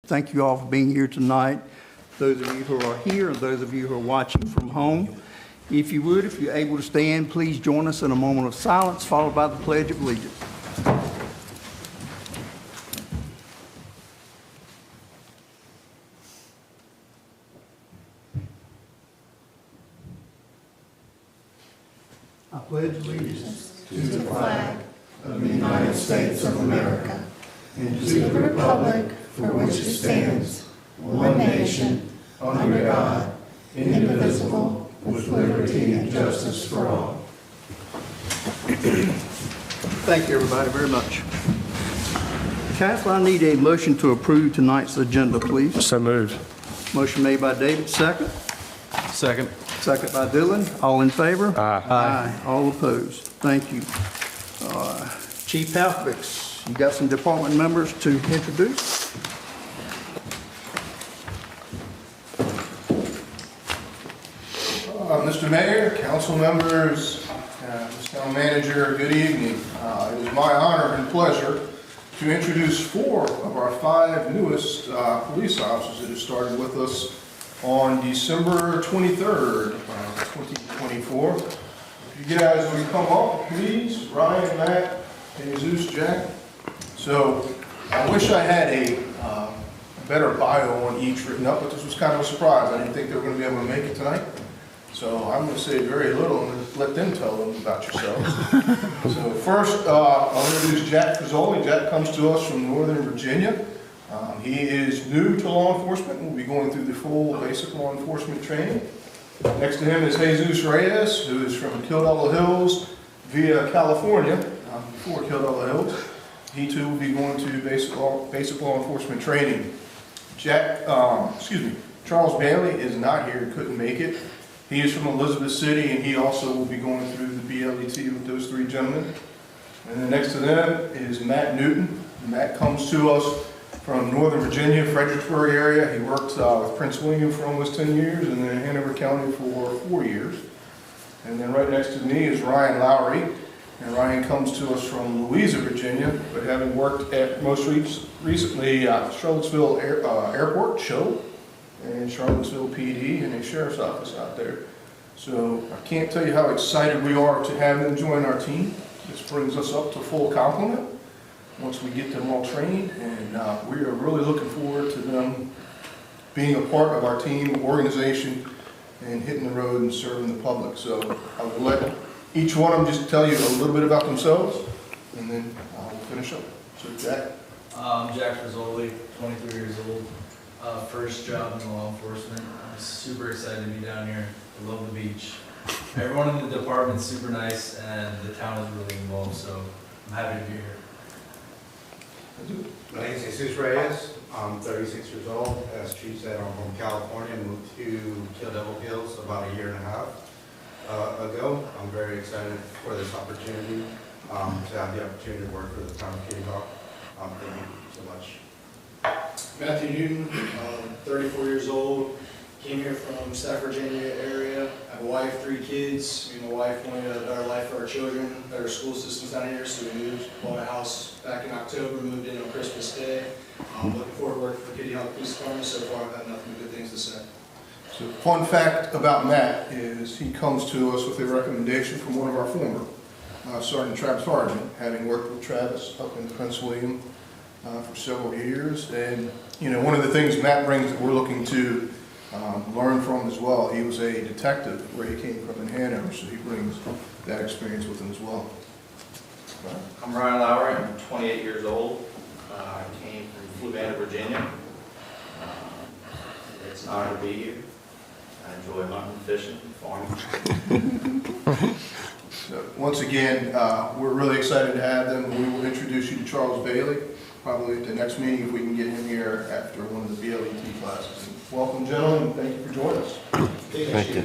thank you all for being here tonight. Those of you who are here and those of you who are watching from home. If you would, if you're able to stand, please join us in a moment of silence, followed by the Pledge of Allegiance. I pledge allegiance to the flag of the United States of America and to the republic for which it stands, one nation, under God, indivisible, with liberty and justice for all. Thank you, everybody, very much. Council, I need a motion to approve tonight's agenda, please. So moved. Motion made by David, second. Second. Second by Dylan. All in favor? Aye. Aye. All opposed. Thank you. Chief Halfbix, you got some department members to introduce? Mr. Mayor, council members, Mr. Town Manager, good evening. It is my honor and pleasure to introduce 4 of our 5 newest police officers that have started with us on December 23rd, 2024. If you guys would come up, please, Ryan, Matt, Jesus, Jack. So I wish I had a better bio on each written up, but this was kind of a surprise. I didn't think they were going to be able to make it tonight. So I'm going to say very little and let them tell them about yourselves. So first, I'll introduce Jack Fazoli. Jack comes to us from Northern Virginia. He is new to law enforcement and will be going through the full basic law enforcement training. Next to him is Jesus Reyes, who is from Kildello Hills via California, before Kildello Hills. He too will be going to basic law enforcement training. Charles Bailey is not here, couldn't make it. He is from Elizabeth City, and he also will be going through the BLET with those 3 gentlemen. And then next to them is Matt Newton. Matt comes to us from Northern Virginia, Fredericksburg area. He worked with Prince William for almost 10 years, and then Hanover County for 4 years. And then right next to me is Ryan Lowry. And Ryan comes to us from Louisa, Virginia, but having worked at most recently Charlottesville Airport, SHO, and Charlottesville PD and a sheriff's office out there. So I can't tell you how excited we are to have them join our team. This brings us up to full complement once we get them all trained, and we are really looking forward to them being a part of our team, organization, and hitting the road and serving the public. So I will let each one of them just tell you a little bit about themselves, and then we'll finish up. So Jack. I'm Jack Fazoli, 23 years old. First job in law enforcement. I'm super excited to be down here. I love the beach. Everyone in the department's super nice, and the town is really involved, so I'm happy to be here. My name is Jesus Reyes. I'm 36 years old. As Chief said, I'm from California. Moved to Kildello Hills about 1.5 years ago. I'm very excited for this opportunity to have the opportunity to work for the town of Kitty Hawk. Thank you so much. Matthew Newton, 34 years old, came here from South Virginia area. I have a wife, 3 kids. Me and my wife wanted a better life for our children, better school systems down here, so we moved, bought a house back in October, moved in on Christmas Day. Looking forward to working for Kitty Hawk Police Department. So far, I've had nothing but good things to say. So fun fact about Matt is he comes to us with a recommendation from one of our former Sergeant Travis Harden, having worked with Travis up in Prince William for several years. And you know, one of the things Matt brings that we're looking to learn from as well, he was a detective where he came from in Hanover, so he brings that experience with him as well. Right. I'm Ryan Lowry. I'm 28 years old. I came from Fluvanna, Virginia. It's an honor to be here. I enjoy hunting, fishing, farming. So once again, we're really excited to have them. We will introduce you to Charles Bailey, probably at the next meeting if we can get him here after one of the BLET classes. And welcome, gentlemen. Thank you for joining us. Thank you.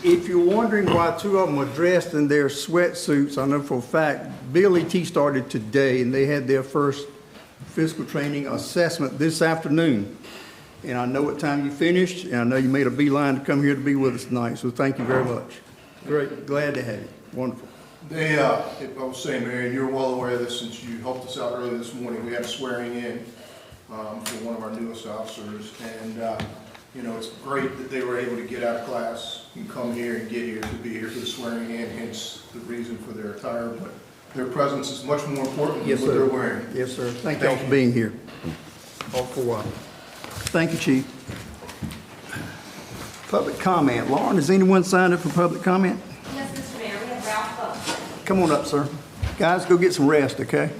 If you're wondering why 2 of them are dressed in their sweatsuits, I know for a fact, BLET started today and they had their first physical training assessment this afternoon. And I know what time you finished, and I know you made a beeline to come here to be with us tonight, so thank you very much. Great, glad to have you. Wonderful. I was saying, Marion, you're well aware of this since you helped us out earlier this morning. We had a swearing in for one of our newest officers. And, you know, it's great that they were able to get out of class and come here and get here to be here for the swearing in, hence the reason for their attire. But their presence is much more important than Yes, what sir. they're wearing. Yes, sir. Thank y'all for being here. All for a while. Thank you, Chief. Public comment. Lauren, has anyone signed up for public comment? Yes, Mr. Mayor, we have Ralph Buck. Come on up, sir. Guys, go get some rest, okay?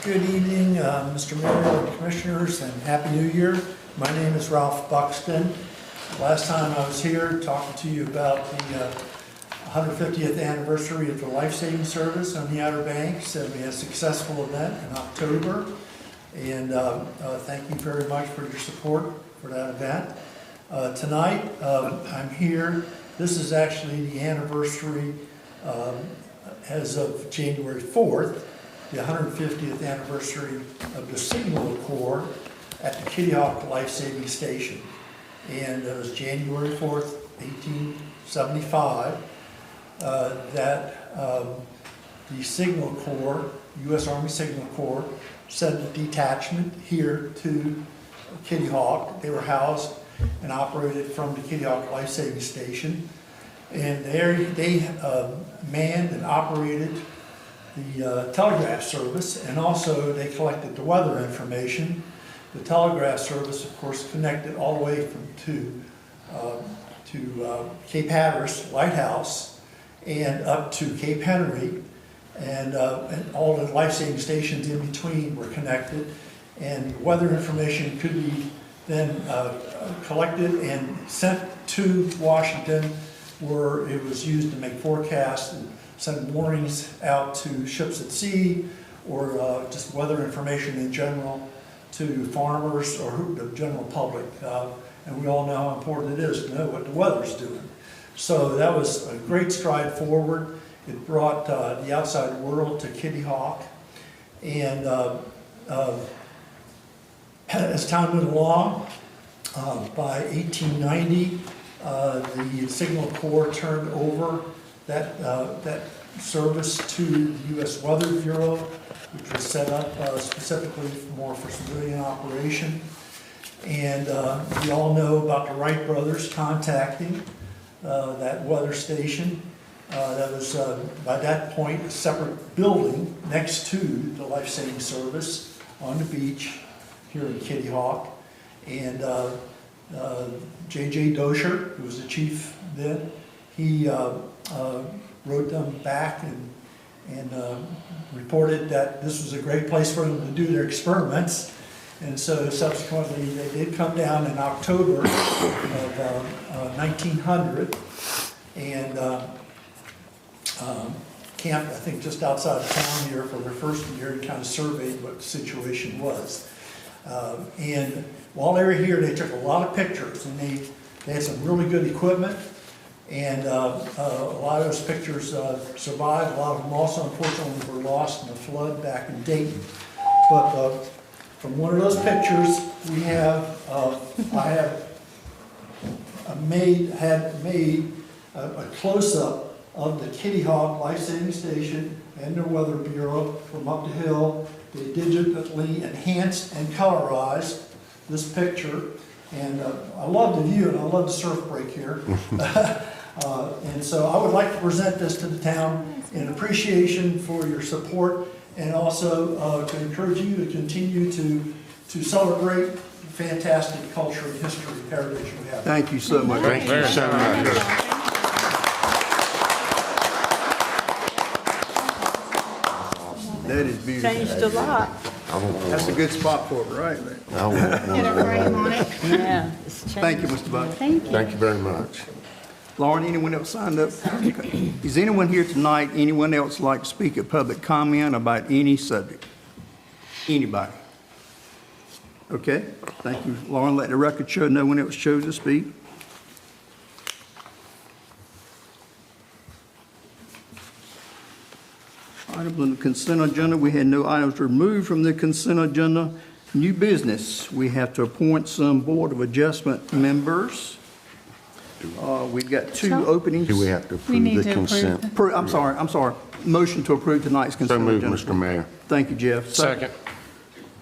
Good evening, Mr. Mayor and Commissioners, and Happy New Year. My name is Ralph Buxton. Last time I was here talking to you about the 150th anniversary of the life-saving service on the Outer Banks, and we had a successful event in October. And thank you very much for your support for that event. Tonight, I'm here. This is actually the anniversary as of January 4th, the 150th anniversary of the Signal Corps at the Kitty Hawk Life Saving Station. And it was January 4th, 1875, that the Signal Corps, U.S. Army Signal Corps, sent a detachment here to Kitty Hawk. They were housed and operated from the Kitty Hawk Life Saving Station. And there they manned and operated the telegraph service, and also they collected the weather information. The telegraph service, of course, connected all the way to Cape Hatteras Lighthouse and up to Cape Henry, and all the life-saving stations in between were connected, and weather information could be then collected and sent to Washington, where it was used to make forecasts and send warnings out to ships at sea, or just weather information in general to farmers or the general public. And we all know how important it is to know what the weather's doing. So that was a great stride forward. It brought the outside world to Kitty Hawk. And as time went along, by 1890, the Signal Corps turned over that service to the U.S. Weather Bureau, which was set up specifically for civilian operation. And we all know about the Wright brothers contacting that weather station. That was, by that point, a separate building next to the life-saving service on the beach here in Kitty Hawk. And J.J. Dosher, who was the chief then, he wrote them back and reported that this was a great place for them to do their experiments. And so subsequently, they did come down in October of 1900 and camped, I think, just outside of town here for their first year and kind of surveyed what the situation was. And while they were here, they took a lot of pictures, and they had some really good equipment. And a lot of those pictures survived. A lot of them also, unfortunately, were lost in the flood back in Dayton. But from one of those pictures, we have, I had made a close-up of the Kitty Hawk Life Saving Station and their Weather Bureau from up the hill. They digitally enhanced and colorized this picture. And I love the view, and I love the surf break here. And so I would like to present this to the town in appreciation for your support, and also to encourage you to continue to celebrate the fantastic culture and history and heritage we have. Thank you so much. Thank you so much. That is beautiful. Changed a lot. That's a good spot for it, right there. Get a frame on it. Yeah. It's changed. Thank you, Mr. Buck. Thank you. Thank you very much. Lauren, anyone else signed up? Okay. Is anyone here tonight, anyone else like to speak at public comment about any subject? Anybody? Okay, thank you. Lauren, let the record show no one else chose to speak. Items on the consent agenda, we had no items removed from the consent agenda. New business, we have to appoint some Board of Adjustment members. We've got two So- openings. Do we have to We approve need the to approve consent? I'm sorry. Motion to approve tonight's So consent moved, agenda. Mr. Mayor. Thank you, Jeff. Second.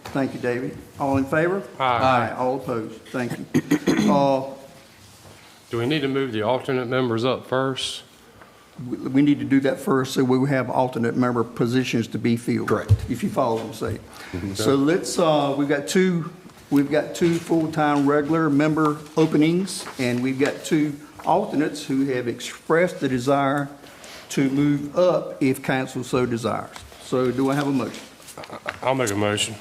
Thank you, David. All in favor? Aye. All opposed? Thank you. Do we need to move the alternate members up first? We need to do that first, so we will have alternate member positions to be filled. Correct. If you follow what I'm saying. So let's, we've got two full-time regular member openings, and we've got two alternates who have expressed the desire to move up if council so desires. So do I have a motion? I'll make a motion.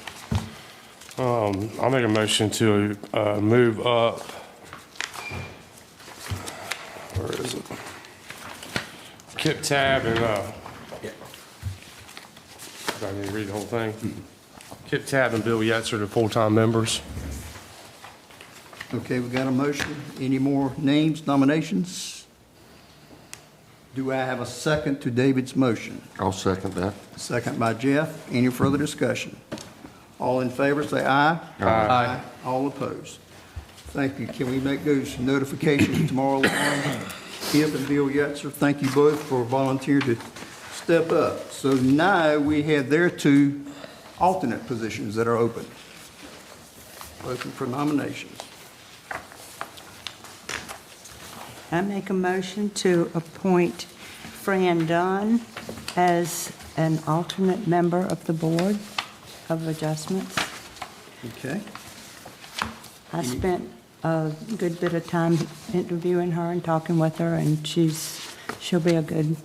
I'll make a motion to move up. Where is it? Kip Tab and, I need to read the whole thing. Kip Tab and Bill Yetzer to full-time members. Okay, we got a motion. Any more names, nominations? Do I have a second to David's motion? I'll second that. Second by Jeff. Any further discussion? All in favor, say aye. Aye. All opposed? Thank you. Can we make those notifications tomorrow, Lauren? Kip and Bill Yetzer, thank you both for volunteering to step up. So now we have their two alternate positions that are open. Open for nominations. I make a motion to appoint Fran Dunn as an alternate member of the Board of Adjustments. Okay? I spent a good bit of time interviewing her and talking with her, and she'll be a good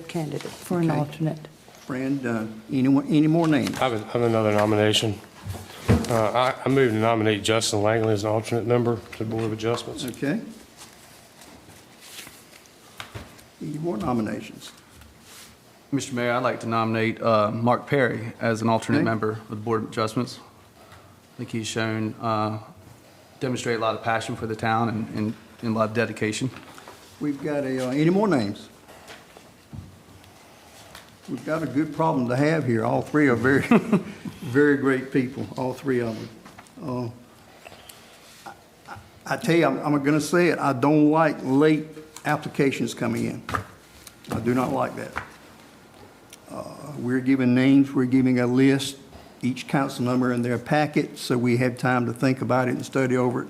candidate for an Okay. alternate. Fran Dunn. Any more names? I have another nomination. I move to nominate Justin Langley as an alternate member to the Board of Adjustments. Okay. Any more nominations? Mr. Mayor, I'd like to nominate Mark Perry as an alternate Okay. member of the Board of Adjustments. I think he's shown, demonstrated a lot of passion for the town and a lot of dedication. We've got any more names? We've got a good problem to have here. All three are very, very great people, all three of them. I tell you, I'm going to say it, I don't like late applications coming in. I do not like that. We're giving names, we're giving a list, each council member in their packet, so we have time to think about it and study over it.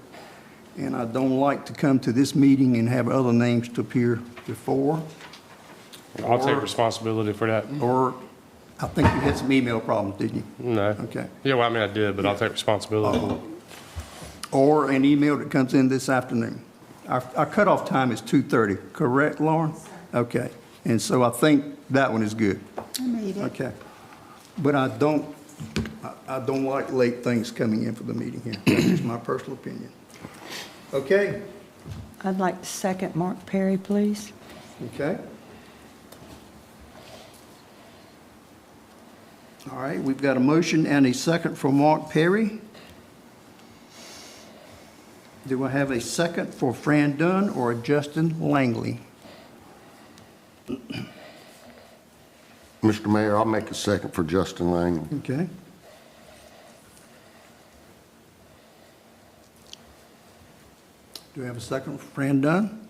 And I don't like to come to this meeting and have other names to appear before. I'll take responsibility for that. Or, I think you had some email problems, didn't you? No. Okay. Yeah, well, I mean, I did, but I'll take responsibility. Or an email that comes in this afternoon. Our cutoff time is 2:30, correct, Lauren? Okay. And so I think that one is good. I made it. Okay. But I don't like late things coming in for the meeting here. That's just my personal opinion. Okay, I'd like to second Mark Perry, please. okay. All right, we've got a motion and a second for Mark Perry. Do I have a second for Fran Dunn or Justin Langley? Mr. Mayor, I'll make a second for Justin Langley. Okay. Do we have a second for Fran Dunn?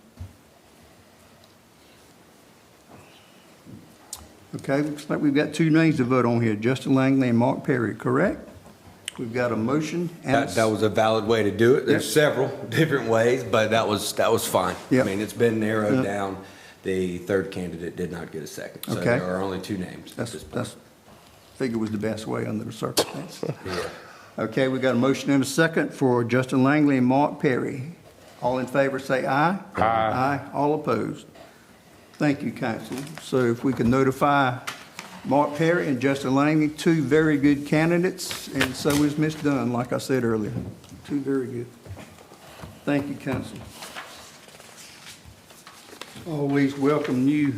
Okay, looks like we've got two names to vote on here, Justin Langley and Mark Perry, correct? We've got a motion and That was a valid way to do it. There's Yeah. several different ways, but that was fine. Yeah. I mean, it's been narrowed Yeah. down. The third candidate did not get a second. So Okay. there are only two names at that's, this point. that's, figure was the best way under the circumstances. Yeah. Okay, we got a motion and a second for Justin Langley and Mark Perry. All in favor, say aye. Aye. Aye. All opposed. Thank you, council. So if we can notify Mark Perry and Justin Langley, two very good candidates, and so is Ms. Dunn, like I said earlier. Two very good. Thank you, council. Always welcome new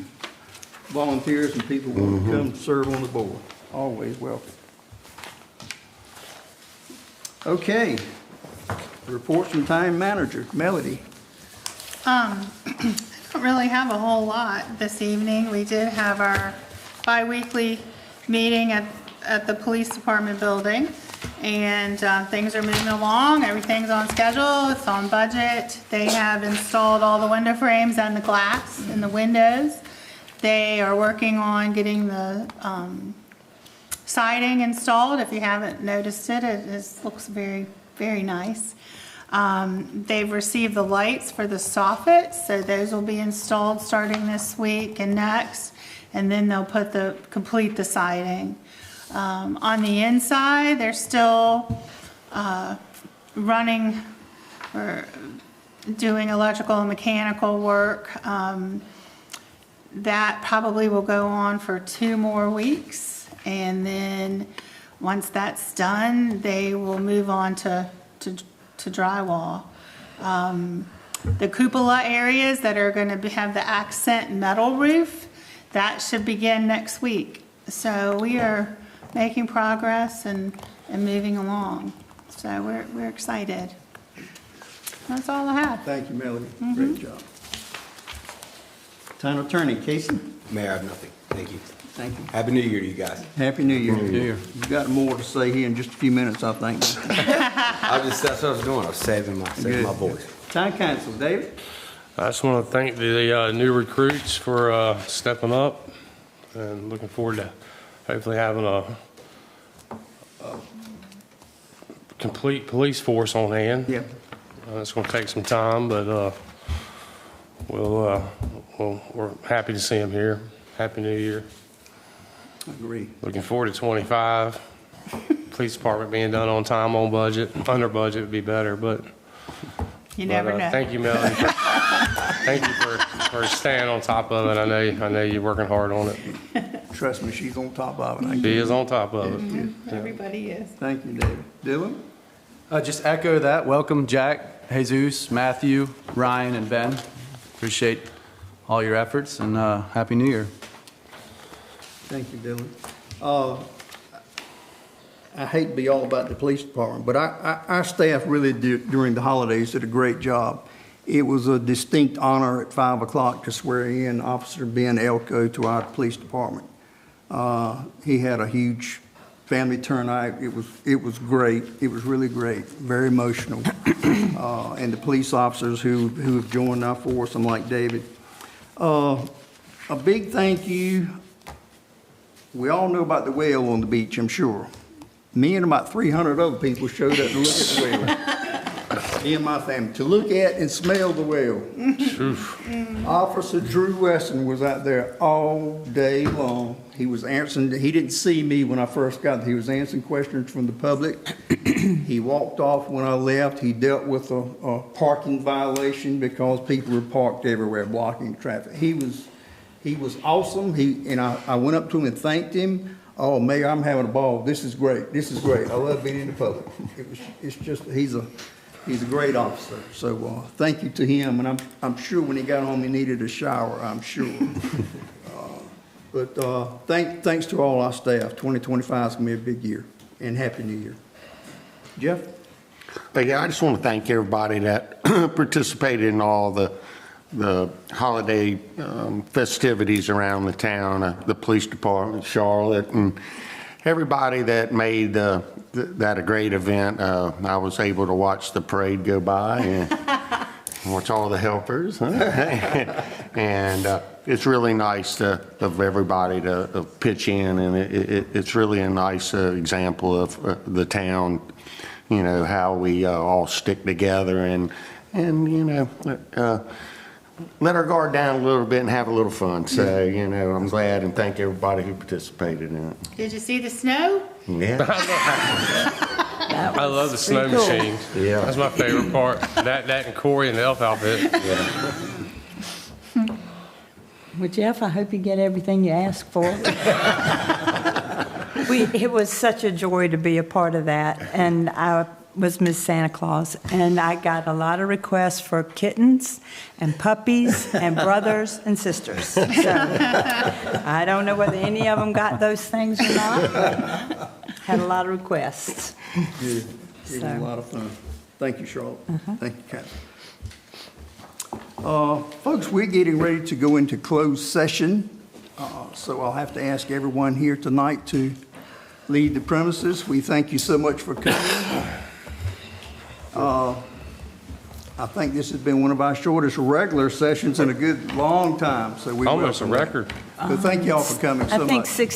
volunteers and people who want to come serve on the board. Always welcome. Okay. Reports from Time Manager, Melody. I don't really have a whole lot this evening. We did have our bi-weekly meeting at the police department building. and things are moving along. Everything's on schedule. It's on budget. They have installed all the window frames and the glass in the windows. They are working on getting the siding installed. If you haven't noticed it, looks very, very nice. They've received the lights for the soffits, so those will be installed starting this week and next, and then they'll complete the siding. On the inside, they're still running or doing electrical and mechanical work. That probably will go on for 2 more weeks, and then once that's done, they will move on to drywall. The cupola areas that are going to have the accent metal roof, that should begin next week. So we are making progress and moving along. So we're excited. That's all I have. Thank you, Melody. Great job. Town Attorney, Casey. Mayor, I have nothing. Thank you. Thank you. Happy New Year to you guys. Happy New Year. New Year. You got more to say here in just a few minutes, I think. That's what I was doing. I was saving my voice. Town Council, David. I just want to thank the new recruits for stepping up, and looking forward to hopefully having a complete police force on hand. Yep. It's going to take some time, but we're happy to see them here. Happy New Year. I agree. Looking forward to 25. Police department being done on time, on budget. Under budget would be better, but You never know. thank you, Melanie. Thank you for staying on top of it. I know you're working hard on it. Trust me, she's on top of it. She is on top of it. Everybody is. Thank you, David. Dylan? Just echo that. Welcome, Jack, Jesus, Matthew, Ryan, and Ben. Appreciate all your efforts, and Happy New Year. Thank you, Dylan. I hate to be all about the police department, but our staff really did, during the holidays, did a great job. It was a distinct honor at 5 o'clock to swear in Officer Ben Elko to our police department. He had a huge family turnout. It was great. It was really great. Very emotional. And the police officers who have joined our force, I'm like David. A big thank you. We all know about the whale on the beach, I'm sure. Me and about 300 other people showed up to look at the whale. Me and my family, to look at and smell the whale. Officer Drew Weston was out there all day long. He was answering, he didn't see me when I first got there. He was answering questions from the public. He walked off when I left. He dealt with a parking violation because people were parked everywhere blocking traffic. He was awesome. I went up to him and thanked him. Oh, Mayor, I'm having a ball. This is great. This is great. I love being in the public. It's just, he's a great officer. So thank you to him. And I'm sure when he got home, he needed a shower, I'm sure. But thanks to all our staff. 2025 is going to be a big year. And Happy New Year. Jeff? But yeah, I just want to thank everybody that participated in all the holiday festivities around the town, the police department, Charlotte, and everybody that made that a great event. I was able to watch the parade go by and watch all the helpers. And it's really nice of everybody to pitch in, and it's really a nice example of the town, you know, how we all stick together and you know, let our guard down a little bit and have a little fun. So, you know, I'm glad and thank everybody who participated in it. Did you see the snow? Yeah. I love the snow machine. Yeah. That's my favorite part. That and Corey and the elf outfit. Yeah. Well, Jeff, I hope you get everything you asked for. It was such a joy to be a part of that, and I was Miss Santa Claus, and I got a lot of requests for kittens and puppies and brothers and sisters. So I don't know whether any of them got those things or not, but had a lot of requests. Good. It was a lot of fun. Thank you, Charlotte. Thank you, Kathy. Folks, we're getting ready to go into closed session, so I'll have to ask everyone here tonight to leave the premises. We thank you so much for coming. I think this has been one of our shortest regular sessions in a good long time, so we Almost a welcome that. record. But thank you all for coming so I much. think 60